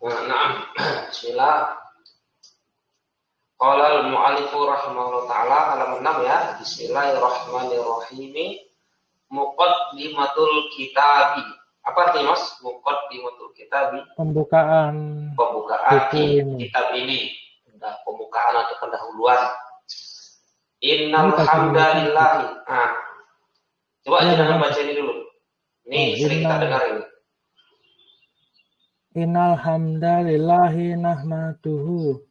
Nah, bismillah. Qala al-mu'allifu rahimahullah ta'ala halaman 6 ya. Bismillahirrahmanirrahim. Muqaddimatul kitabi. Apa artinya Mas? Muqaddimatul kitabi. Pembukaan kitab ini. Pembukaan atau pendahuluan. Innal hamdalillahi. Coba jangan baca ini dulu. Ini sering kita dengar ini. Innal hamdalillahi nahmaduhu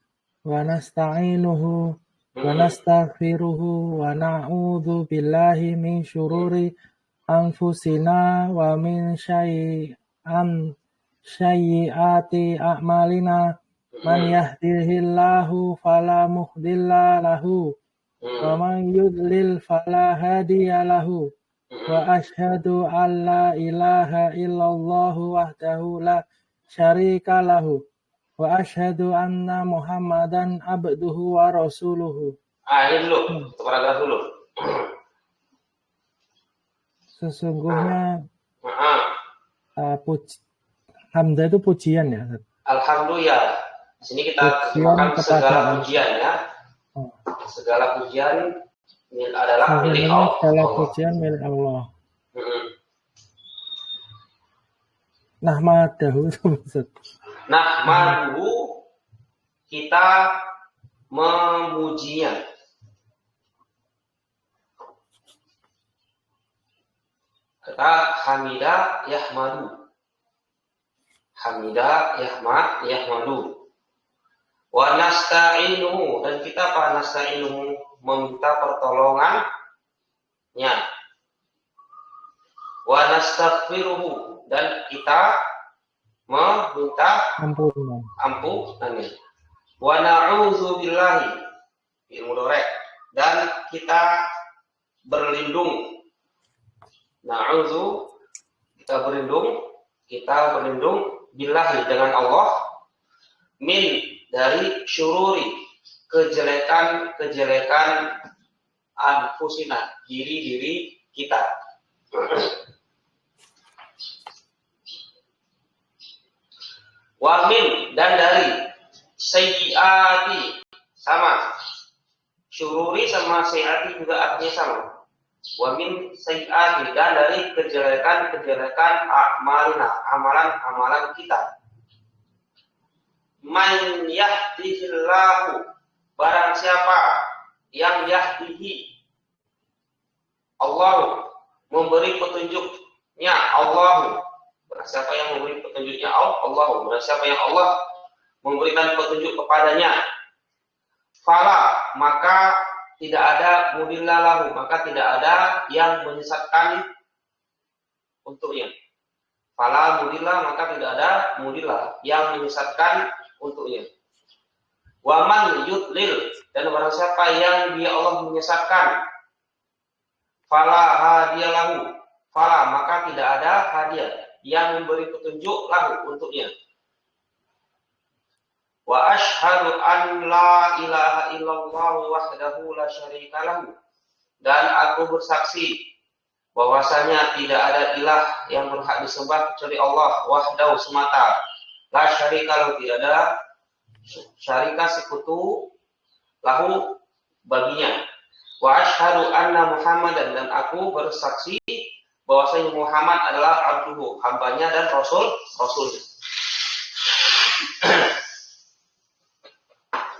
wa nasta'inuhu wa nastaghfiruhu wa na'udzu billahi min syururi anfusina wa min sayyiati a'malina man yahdihillahu fala mudilla lahu wa man yudlil fala hadiya lahu wa asyhadu an la ilaha illallah wahdahu la syarika lahu wa asyhadu anna Muhammadan abduhu wa rasuluhu. Ini dulu, paragraf dulu. Sesungguhnya hamdah itu pujian ya. Alhamdulillah. Di sini kita terjemahkan segala pujian ya. Segala pujian adalah milik Allah. Segala pujian milik Allah. Nahmadahu itu maksud. Nahmadahu, kita memujinya. Kata hamidah yahmadu. Hamidah yahmadu. Wa nasta'inuhu, dan kita nasta'inuhu, meminta pertolongannya. Wa nastaghfiruhu, dan kita meminta ampunannya. Wa na'udzu billahi, dan kita berlindung. Na'udzu, kita berlindung billahi, dengan Allah, min, dari syururi, kejelekan anfusina, diri kita. Wa min, dan dari sayyiati, sama. Syururi sama sayyiati juga artinya sama. Wa min sayyiati, dan dari kejelekan a'malina, amalan kita. Man yahdihillahu, barang siapa yang yahdihi, Allah memberi petunjuknya, Allah, barang siapa yang memberi petunjuknya, Allah, barang siapa yang Allah memberikan petunjuk kepadanya, fala, maka tidak ada mudillalahu, maka tidak ada yang menyesatkan untuknya. Fala mudillah, maka tidak ada mudillah yang menyesatkan untuknya. Wa man yudlil, dan barang siapa yang dia Allah menyesatkan, fala hadiyalahu, fala, maka tidak ada hadiah yang memberi petunjuk lahu untuknya. Wa asyhadu an la ilaha illallah wahdahu la syarika lahu, dan aku bersaksi bahwasanya tidak ada ilah yang berhak disembah kecuali Allah wahdahu semata, la syarika lahu, tidak ada syarika sekutu lahu baginya. Wa asyhadu anna Muhammadan, dan aku bersaksi bahwasanya Muhammad adalah abduhu, hambanya, dan rasulnya.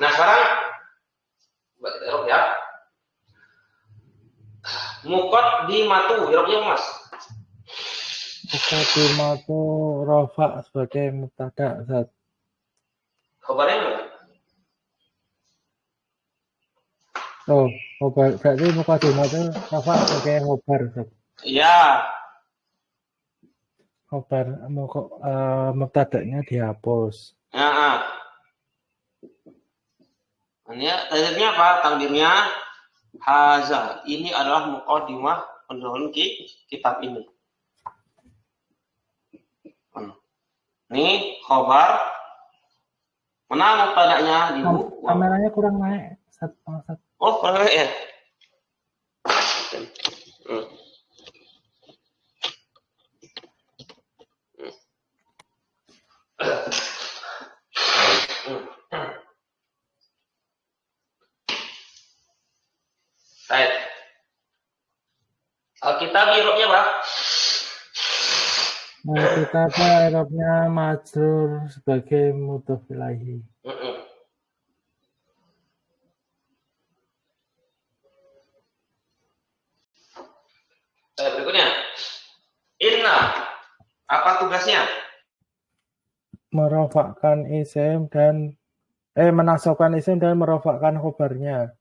Nah sekarang kita irok ya. Muqaddimatu, iroknya Mas. Muqaddimatu rafa sebagai mubtada. Khabarnya enggak? Oh, khobar, berarti muqaddimatu rafa sebagai khobar. Iya. Khobar, mubtadanya dihapus. Ini takdirnya apa? Takdirnya haza, ini adalah muqaddimah pendahuluan kitab ini. Ini khobar. Mana mubtadanya di buku? Kameranya kurang naik. Oh, kurang naik ya? Kita biroknya apa? Nah, kita Arabnya majrur sebagai mudhof ilaihi. Berikutnya, inna, apa tugasnya? Merofakkan isim dan menasabkan isim dan merofakkan khobarnya.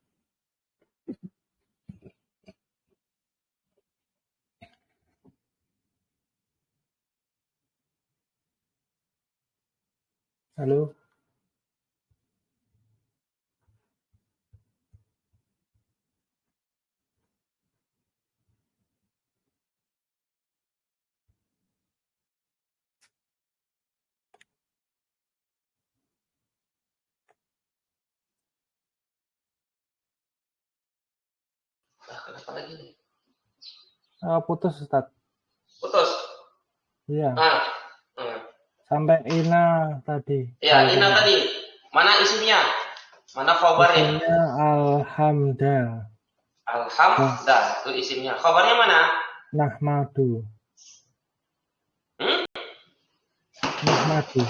Halo. Kenapa lagi nih? Putus Ustaz. Putus. Iya. Sampai ina tadi. Ya, ina tadi. Mana isimnya? Mana khobarnya? Isimnya alhamda. Alhamda, itu isimnya. Khobarnya mana? Nahmadu. Nahmadu.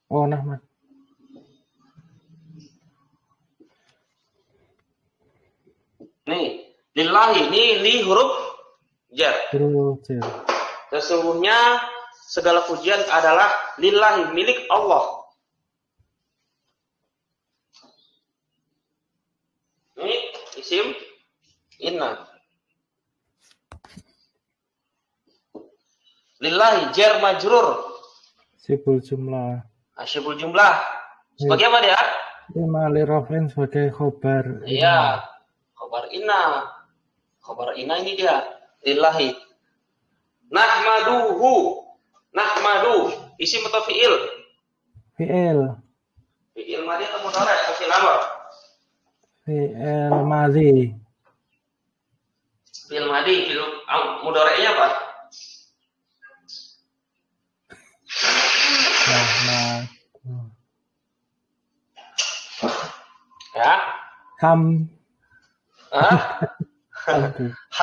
Oh, Nahmad. Nih, lillahi, ini li huruf jar. Huruf jar. Sesungguhnya segala pujian adalah lillahi, milik Allah. Ini isim inna. Lillahi jar majrur. Sibul jumlah. Asyibul jumlah. Sebagai apa dia? Lima lirofin sebagai khobar. Iya. Khobar inna. Khobar inna ini dia. Lillahi. Nahmaduhu. Nahmadu. Isim atau fi'il? Fi'il. Fi'il madhi atau mudhari atau fi'il amr? Fi'il madhi. Fi'il madhi. Fi'il mudhari'nya apa? Nahmadu. Ya.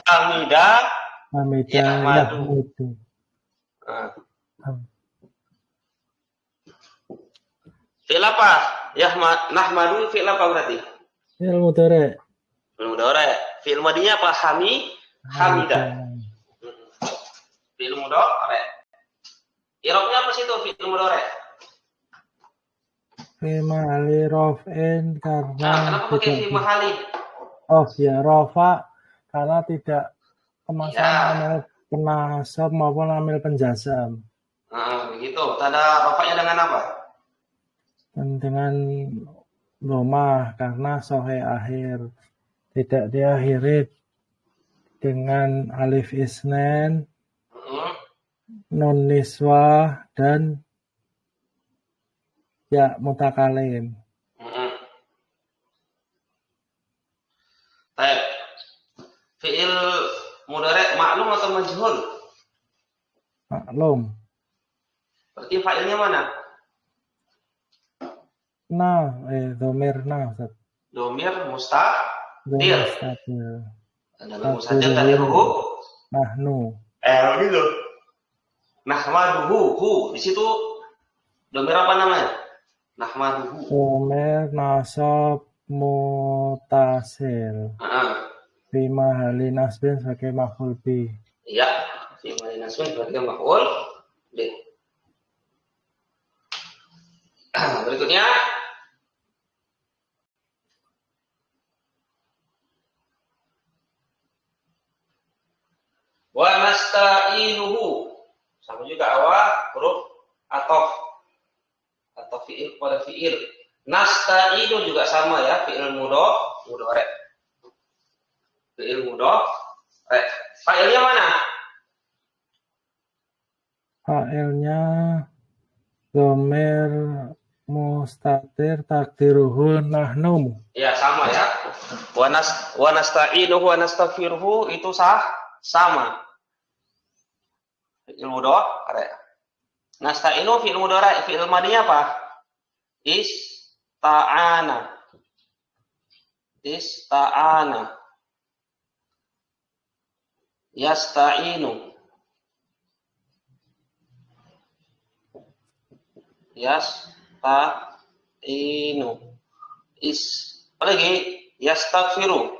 Hamida. Hamida Yahmadu. Fi'il apa? Nahmadu fi'il apa berarti? Fi'il mudhari'. Fi'il mudhari'. Fi'il madhinya apa? Hamida. Fi'il mudhari'. I'rabnya apa sih itu fi'il mudhari'? Fi mahali rof'in karena kenapa pakai fi mahali? Oh ya, rofa karena tidak kemasan amil penasab maupun amil penjazam. Begitu. Tanda rofanya dengan apa? Dan dengan domah karena sohe akhir. Tidak diakhiri dengan alif isnen, nun niswah, dan ya mutakalim. Baik. Fi'il mudhari' maklum atau majhul? Maklum. Berarti fa'ilnya mana? Domir Ustaz. Domir mustatir. Dalam mustatir tadi huruf nahnu. Gitu. Nahmaduhu, hu. Di situ domir apa namanya? Nahmaduhu. Domir nasab mutasil. Fi mahali nasbin sebagai maf'ul bi. Iya, fi mahali nasbin sebagai maf'ul bi. Berikutnya wa nasta'inuhu. Sama juga awal huruf atau fi'il pada fi'il. Nasta'inu juga sama ya, fi'il mudhari'. Fi'il mudhari'. Fa'ilnya mana? Fa'ilnya domir mustatir takdiruhu nahnu. Ya sama ya. Wa nasta'inuhu wa nastaghfiruhu itu sama. Fi'il mudhari'. Nasta'inu fi'il mudhari', fi'il madhinya apa? Ista'ana. Ista'ana. Yasta'inu. Yasta'inu. Apa lagi? Yastaghfiru.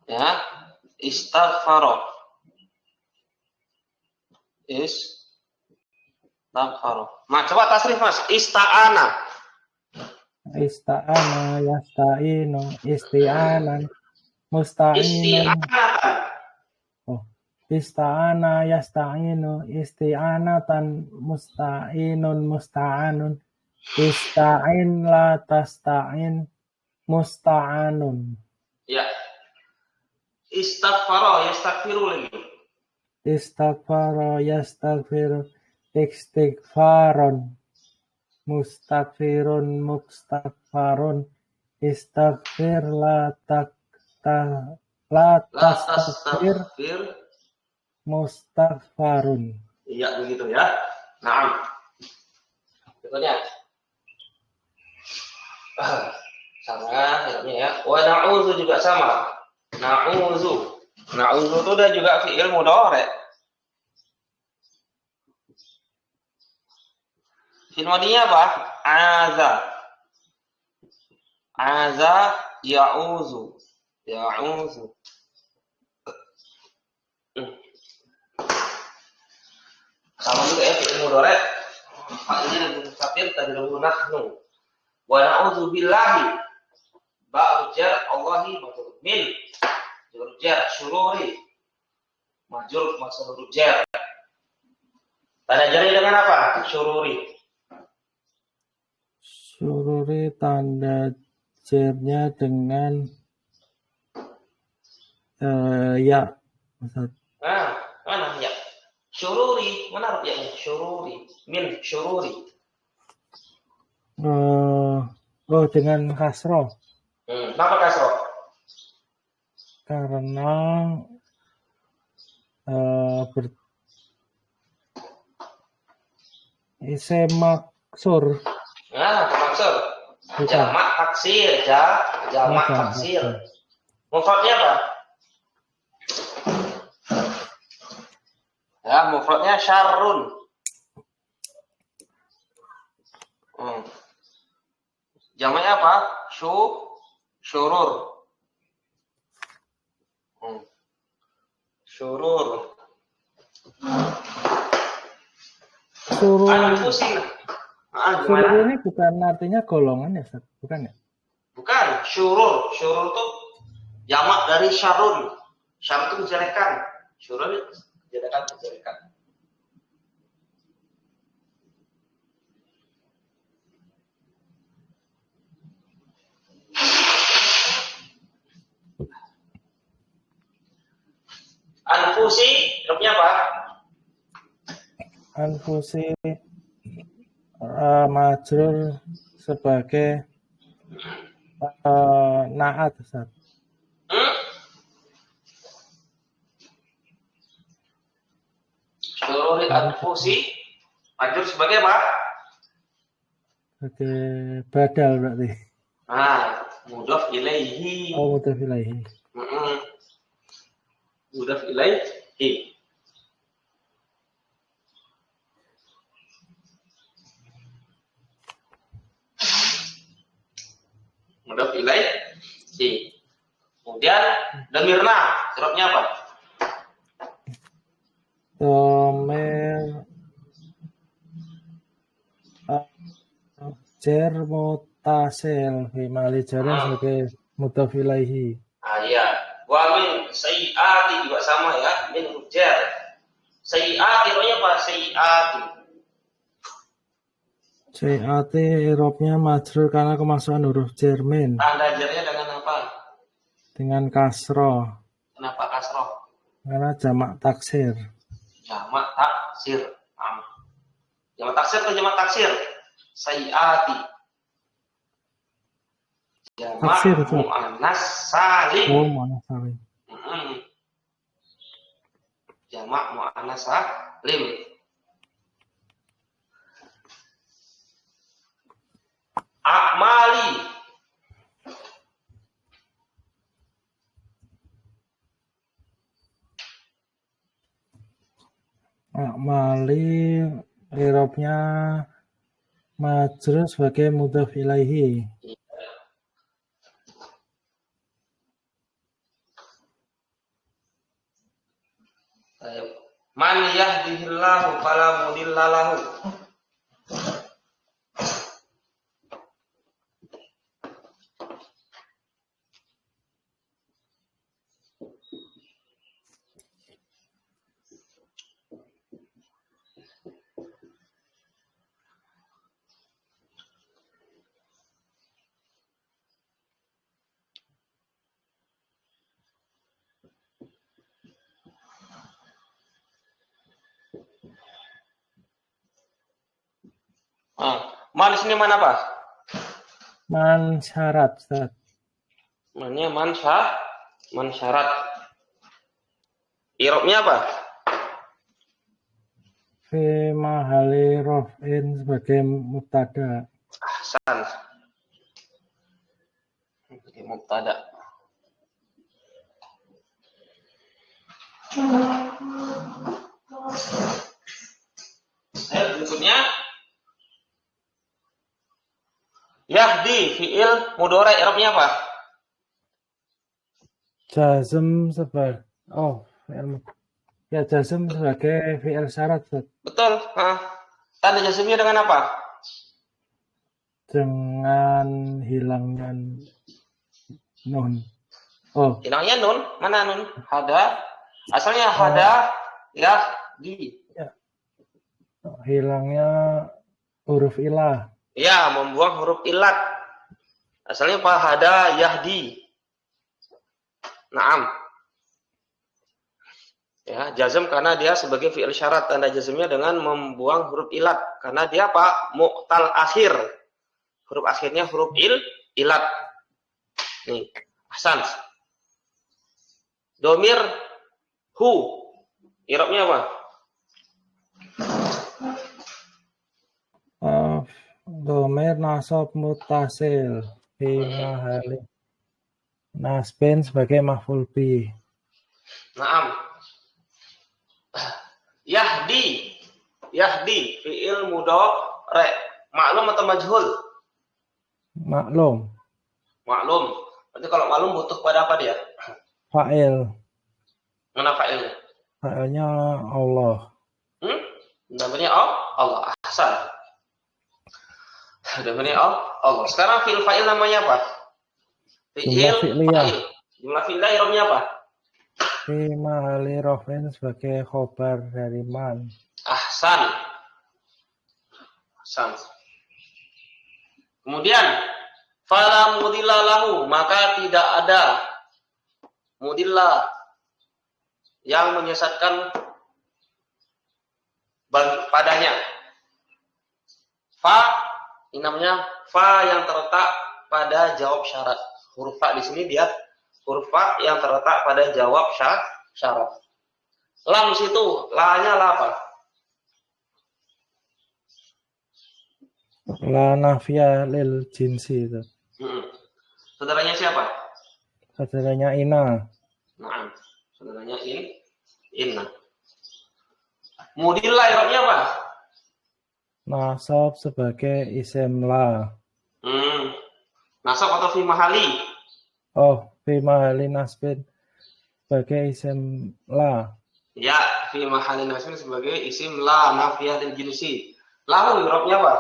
Ya, istaghfaro. Istaghfaro. Nah, coba tasrif Mas. Ista'ana. Ista'ana, yasta'inu, isti'anan, musta'inun. Isti'anatan. Oh, ista'ana, yasta'inu, isti'anatan, musta'inun, musta'anun. Ista'in la tasta'in, musta'anun. Ya. Istaghfaro, yastaghfiru lagi. Istaghfara, yastaghfiru, istighfaron. Mustaghfirun, mustaghfarun, istaghfir la tastaghfir, Tastaghfir. mustaghfarun. Iya begitu ya. Nah, berikutnya. Sama hilangnya ya. Wa na'udzu juga sama. Na'udzu. Na'udzu itu udah juga fi'il mudhari'. Fi'il madinya apa? Aza. Aza ya'uzu. Ya'uzu. Sama juga ya fi'il mudhari'. Ini lebih musafir tadi dulu nahnu. Wa na'udzu billahi. Ba'u jar Allahi majrur min. Jar syururi. Majrur maksud jar. Tanda jarnya dengan apa? Syururi. Syururi tanda jarnya dengan ya. Nah, mana ya? Syururi, mana ya? Syururi, min syururi. Dengan kasroh. Kenapa kasroh? Karena isim maksur. Nah, maksud. Jamak taksir, jamak taksir. Mufradnya apa? Ya, mufradnya syarrun. Jamaknya apa? Syurur. Syurur. Syurur ini bukan artinya golongan ya, Ustaz? Bukan ya? Bukan, syurur. Syurur itu jamak dari syarun. Syarun itu kejelekan. Syurur itu kejelekan. Anfusi, rupanya apa? Anfusi majrur sebagai naat, Ustaz. Syururi anfusi majrur sebagai apa? Sebagai badal berarti. Nah, mudhaf ilaihi. Oh, mudhaf ilaihi. Mudhaf ilaihi. Mudhaf ilaihi. Kemudian dhamirna, serapnya apa? Dhamir jar mutasil fi mali jarnya sebagai mudhaf ilaihi. Iya. Wa min sayyiati juga sama ya, min hujar. Sayyiati artinya apa? Sayyiati i'rabnya majrur karena kemasukan huruf jar min. Tanda jarnya dengan apa? Dengan kasroh. Kenapa kasroh? Karena jamak taksir. Jamak taksir. Jamak taksir atau jamak taksir? Sayyiati. Jamak muannas salim. Oh, muannas salim. Jamak muannas salim. A'mali. A'mali i'rabnya majrur sebagai mudhaf ilaihi. Man yahdihillahu fala mudilla lahu. Man di sini mana apa? Man syarat, Ustaz. Mannya man syarat. I'rabnya apa? Fi mahali raf'in sebagai mubtada. Ahsan. Sebagai mubtada. Berikutnya yahdi fi'il mudhari i'rabnya apa? Jazm sebagai jazm sebagai fi'il syarat, Ustaz. Betul. Tanda jazmnya dengan apa? Dengan hilangnya nun. Hilangnya nun. Mana nun? Hada. Asalnya hada yahdi. Hilangnya huruf ilah. Ya, membuang huruf ilat. Asalnya apa? Hada yahdi. Naam. Ya, jazm karena dia sebagai fi'il syarat, tanda jazmnya dengan membuang huruf ilat karena dia apa? Mu'tal akhir. Huruf akhirnya huruf ilat. Nih, ahsan. Domir hu. I'rabnya apa? Domir nasab mutasil fi mahali nasbin sebagai maf'ul bih. Naam. Yahdi fi'il mudhari. Maklum atau majhul? Maklum. Berarti kalau maklum butuh pada apa dia? Fa'il. Mana fa'ilnya? Fa'ilnya Allah. Namanya Allah. Ahsan. Namanya Allah. Sekarang fi'il fa'il namanya apa? Jumlah fi'liyah. Jumlah fi'liyah i'rabnya apa? Fi mahali raf'in sebagai khobar dari man. Ahsan. Kemudian fala mudilla lahu, maka tidak ada mudilla yang menyesatkan padanya. Fa ini namanya fa yang terletak pada jawab syarat. Huruf fa di sini dia huruf fa yang terletak pada jawab syarat. Lam situ, la-nya la apa? La nafiyah lil jinsi itu. Saudaranya siapa? Saudaranya Ina. Nah, saudaranya Inna. Mudilla i'rabnya apa? Nasab sebagai isim la. Nasab atau fi mahali? Fi mahali nasbin sebagai isim la. Ya, fi mahali nasbin sebagai isim la nafiyah dan jinsi. Lahu i'rabnya apa?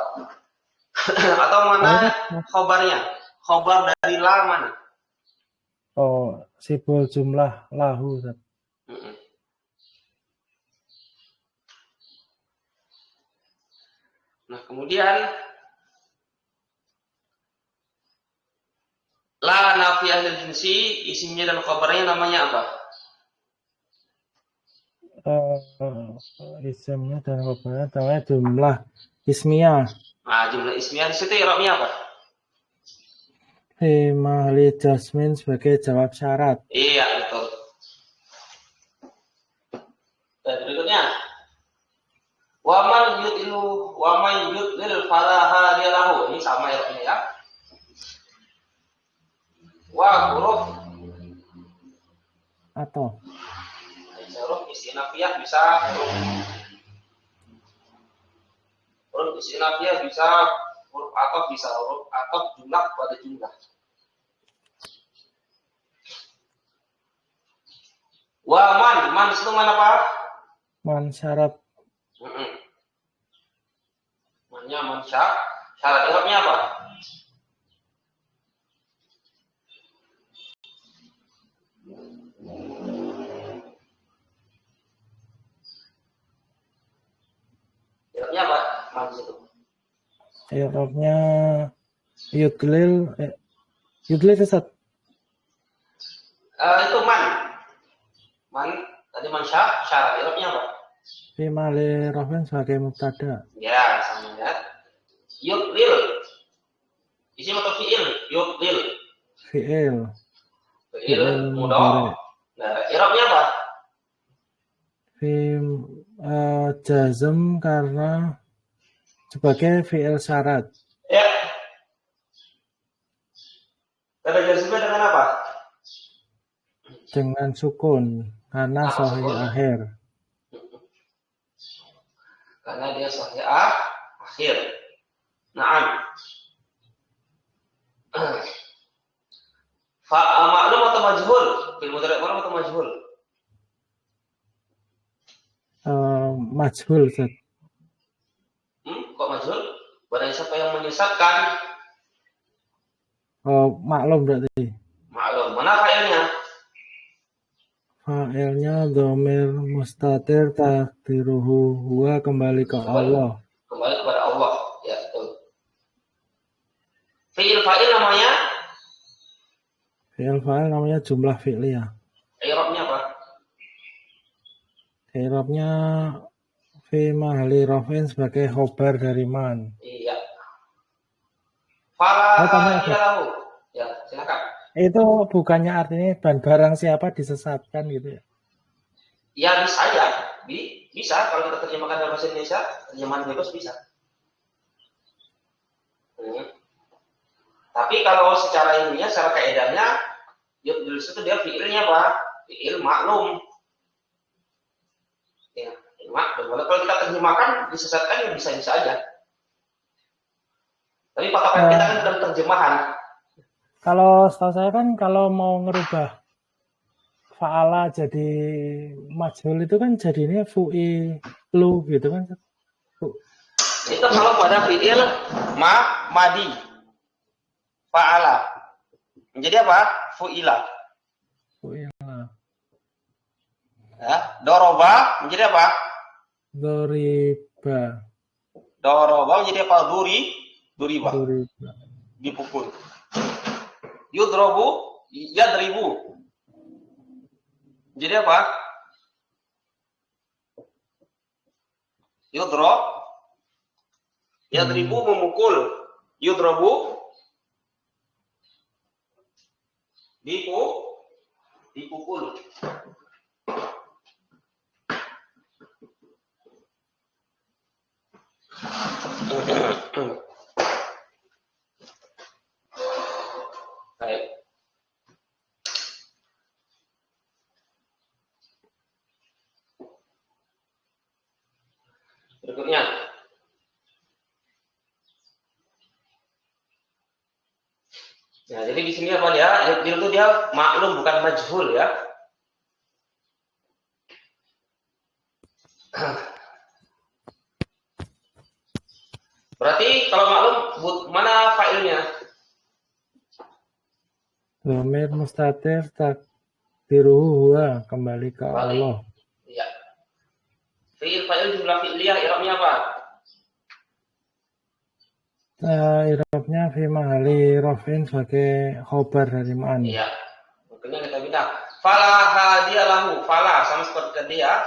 Atau mana khobarnya? Khobar dari la mana? Sibul jumlah lahu. Nah, kemudian la nafiyah lil jinsi, isimnya dan khabarnya namanya apa? Isimnya dan khabarnya namanya jumlah ismiyah. Nah, jumlah ismiyah di situ i'rabnya apa? Fi mahali jasmin sebagai jawab syarat. Iya, betul. Dan berikutnya wa man yudlil fala hadiya lahu. Ini sama i'rabnya ya. Wa huruf atau huruf istinafiyah bisa huruf istinafiyah bisa huruf atau bisa huruf atau jumlah pada jumlah. Wa man itu mana apa? man syarat. Mannya man syarat i'rabnya apa? I'rabnya apa? Man itu. I'rabnya yudlil Ustaz. Itu man tadi man syarat i'rabnya apa? Fi mali rafin sebagai mubtada. Ya, sama ya. Yudlil. Isim atau fi'il? Yudlil. Fi'il mudhari'. Nah, i'rabnya apa? Fi jazm karena sebagai fi'il syarat. Ya. Kata jazmnya dengan apa? Dengan sukun karena sahih akhir. Karena dia sahih akhir. Naam. Maklum atau majhul? Fil mudhari' maklum atau majhul? Majhul, Ustaz. Kok majhul? Barang siapa yang menyesatkan? Maklum berarti. Maklum. Mana fa'ilnya? Fa'ilnya dhamir mustatir takdiruhu huwa kembali ke Allah. Kembali kepada Allah. Ya, betul. Fa'il namanya? Fa'il namanya jumlah fi'liyah. I'rabnya apa? I'rabnya fi mahali rafin sebagai khobar dari man. Iya. Fala lahu. Ya, silakan. Itu bukannya artinya dan barang siapa disesatkan gitu ya? Ya bisa ya, bisa kalau kita terjemahkan dalam bahasa Indonesia, terjemahan bebas bisa. Tapi kalau secara ilmiah, secara kaedahnya, yudlil itu dia fiilnya apa? Fiil maklum. Ya, maklum. Kalau kita terjemahkan disesatkan ya bisa-bisa aja. Tapi patokan kita kan dalam terjemahan. Kalau setahu saya kan kalau mau ngerubah fa'ala jadi majhul itu kan jadinya fu'ilu gitu kan. Itu kalau pada fi'il madi fa'ala. Menjadi apa? Fu'ila. Ya, doroba menjadi apa? Doriba. Doroba menjadi apa? Duriba. Dipukul. Yudrobu, yadribu. Jadi apa? Yadribu memukul. Yudrobu dipukul. Baik. Berikutnya. Nah, jadi di sini apa dia? Itu dia maklum bukan majhul ya. Berarti kalau maklum mana fa'ilnya? Dhamir mustatir takdiruhu huwa kembali ke Allah. Iya. Fa'il jumlah fi'liyah i'rabnya apa? I'rabnya fi mahali rafin sebagai khobar dari man. Iya. Makanya kita bilang fala hadiyalahu. Fala sama seperti dia.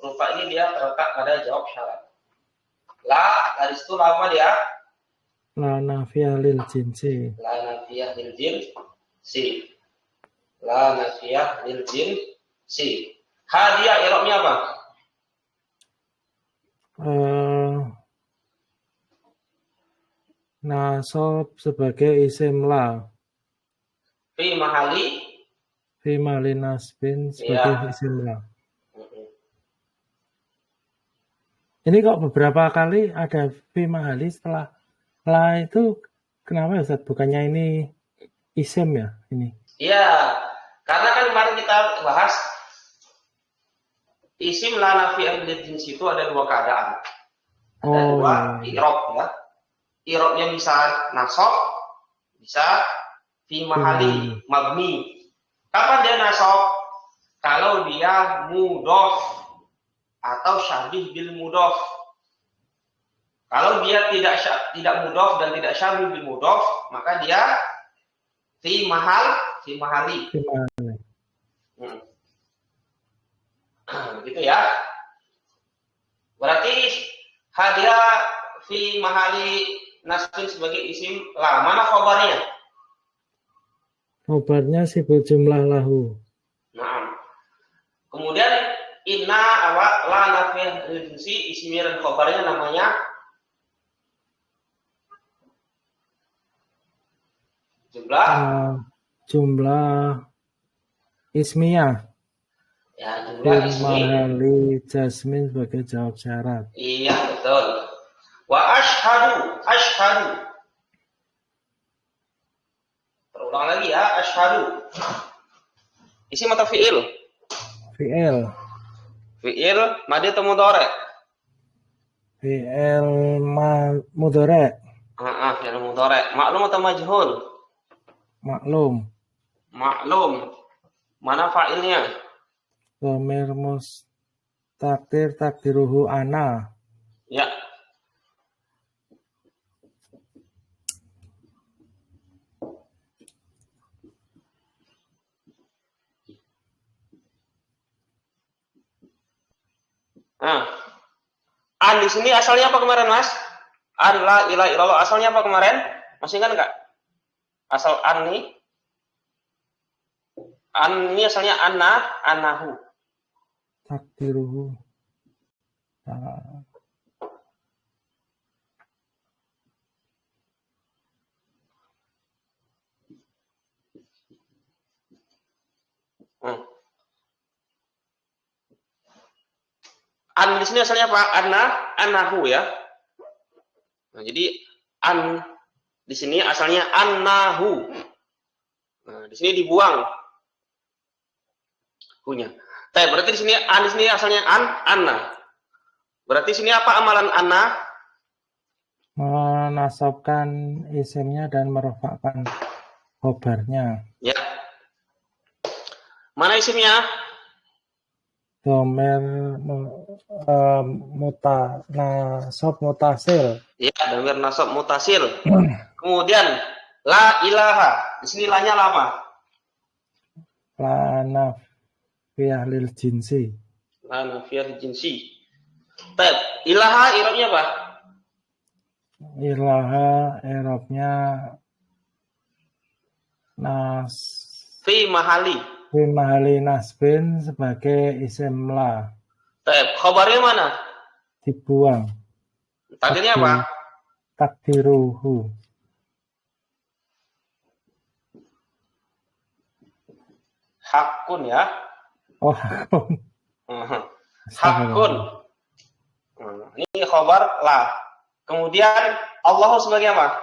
Huruf ini dia terletak pada jawab syarat. La dari situ lama dia. La nafiyah lil jinsi. La nafiyah lil jinsi. La nafiyah lil jinsi. Hadiah i'rabnya apa? Nasab sebagai isim la. Fi mahali. Fi mahali nasbin sebagai Ya. isim la. Ini kok beberapa kali ada fi mahali setelah la itu kenapa ya Ustaz? Bukannya ini isim ya ini? Iya, karena kan kemarin kita bahas isim la nafi'ah lil jins itu ada dua keadaan. Ada dua i'rab ya. I'rabnya bisa nasab, bisa fi mahali mabni. Kapan dia nasab? Kalau dia mudhof atau syabih bil mudhof. Kalau dia tidak mudhof dan tidak syabih bil mudhof, maka dia fi mahali. Gitu ya. Berarti hadia fi mahali nasbin sebagai isim la. Mana khabarnya? Khabarnya sibuk jumlah lahu. Nah. Kemudian inna awak la nafiyah lil jinsi isimnya dan khabarnya namanya jumlah ismiyah. Ya, jumlah ismi. Mahali jasmin sebagai jawab syarat. Iya, betul. Wa ashhadu. Terulang lagi ya, ashhadu. Isim atau fi'il? Fi'il madhi atau mudhari? Fi'il mudhari. Fi'il mudhari. Maklum atau majhul? Maklum. Mana fa'ilnya? Dhamir mustatir takdiruhu ana. Ya. An di sini asalnya apa kemarin, Mas? An la ilaha illallah asalnya apa kemarin? Masih ingat enggak? Asal an nih. An ini asalnya anahu. Takdiruhu. An di sini asalnya apa? Anahu ya. Nah, jadi an di sini asalnya anahu. Nah, di sini dibuang hunya. Berarti di sini an di sini asalnya anna. Berarti sini apa amalan anna? Menasabkan isimnya dan merofakkan khobarnya. Ya. Mana isimnya? Dhamir nasab mutasil. Ya, dhamir nasab mutasil. Kemudian la ilaha. Di sini la-nya apa? La nafiyah lil jinsi. La nafiyah lil jinsi. Ilaha i'rabnya apa? Ilaha i'rabnya fi mahali nasbin sebagai isim la. Khabarnya mana? Dibuang. Takdirnya apa? Takdiruhu. Hakun ya. Oh, hakun. Hakun. Ini khabar la. Kemudian Allah sebagai apa?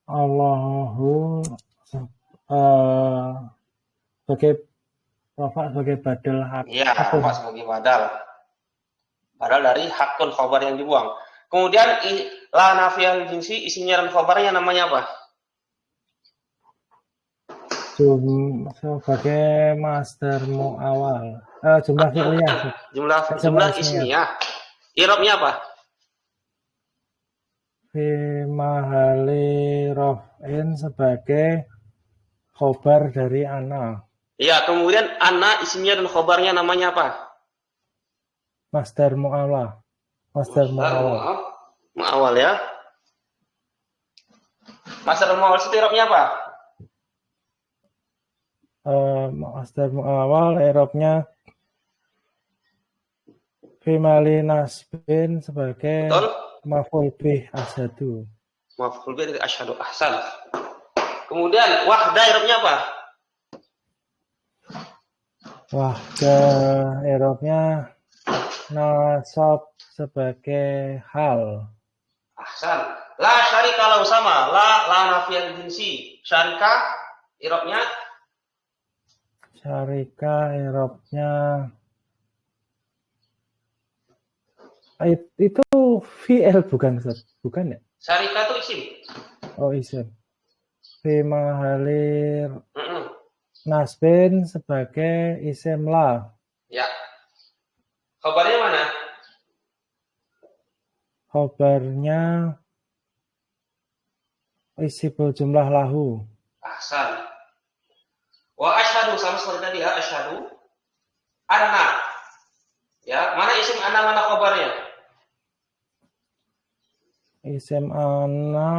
Allahu sebagai badal hak. Iya, sebagai badal. Badal dari hakun khabar yang dibuang. Kemudian la nafiyah jinsi isinya dan khabarnya namanya apa? Sebagai masdar mu'awal. Jumlah fi'liyah. Jumlah ismiyah. I'rabnya apa? Fi mahali raf'in sebagai khobar dari ana. Iya, kemudian ana isimnya dan khobarnya namanya apa? Masdar mu'awal. Mu'awal ya. Masdar mu'awal itu i'rabnya apa? Masdar mu'awal i'rabnya fi mahali nasbin sebagai maf'ul bih asyhadu. Maf'ul bih dari asyhadu ahsan. Kemudian wahda i'rabnya apa? Wahda i'rabnya nasab sebagai hal. Ahsan. La syarika lahu sama. La nafiyal jinsi. Syarika i'rabnya Syarika i'rabnya itu fi'il bukan Ustaz? Bukan ya? syarika itu isim. Oh, isim. Fi mahalir Mm-mm. nasbin sebagai isim la. Ya. Khabarnya mana? Khobarnya isibul jumlah lahu. Ahsan. Wa asyhadu sama seperti tadi ya, asyhadu anna. Ya, mana isim anna, mana khabarnya? Isim ana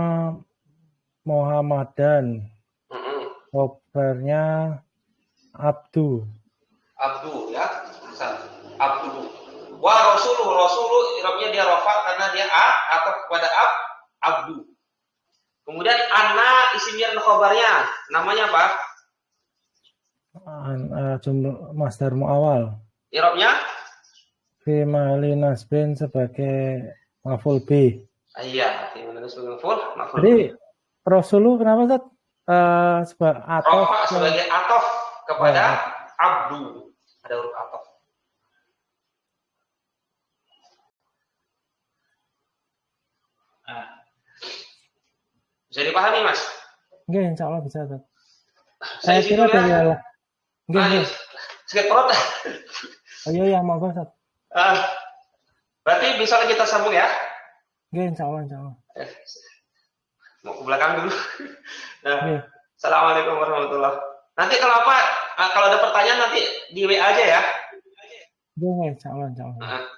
Muhammadan. Mm-mm. Khobarnya abdu. Abdu ya. Ahsan. Abdu. Wa rasulu i'rabnya dia rafa karena dia atau kepada abdu. Kemudian anna isimnya dan khabarnya namanya apa? Jumlah masdar muawal. I'rabnya Fi mahali nasbin sebagai maf'ul bih. iya, di mana sebagai maf'ul. Jadi Rasulu kenapa Ustaz? Rafa sebagai atof kepada abdu. Ada huruf atof. Nah. Bisa dipahami, Mas? Enggak, insya Allah bisa Ustaz. Saya kira dari ya. Allah. Enggak. Sakit perut. Oh iya, monggo Ustaz. Berarti bisa kita sambung ya? Enggak, insya Allah. Mau ke belakang dulu. Nah, Oke. Assalamualaikum warahmatullahi wabarakatuh. Nanti kalau apa, kalau ada pertanyaan nanti di WA aja ya. Enggak, insya Allah.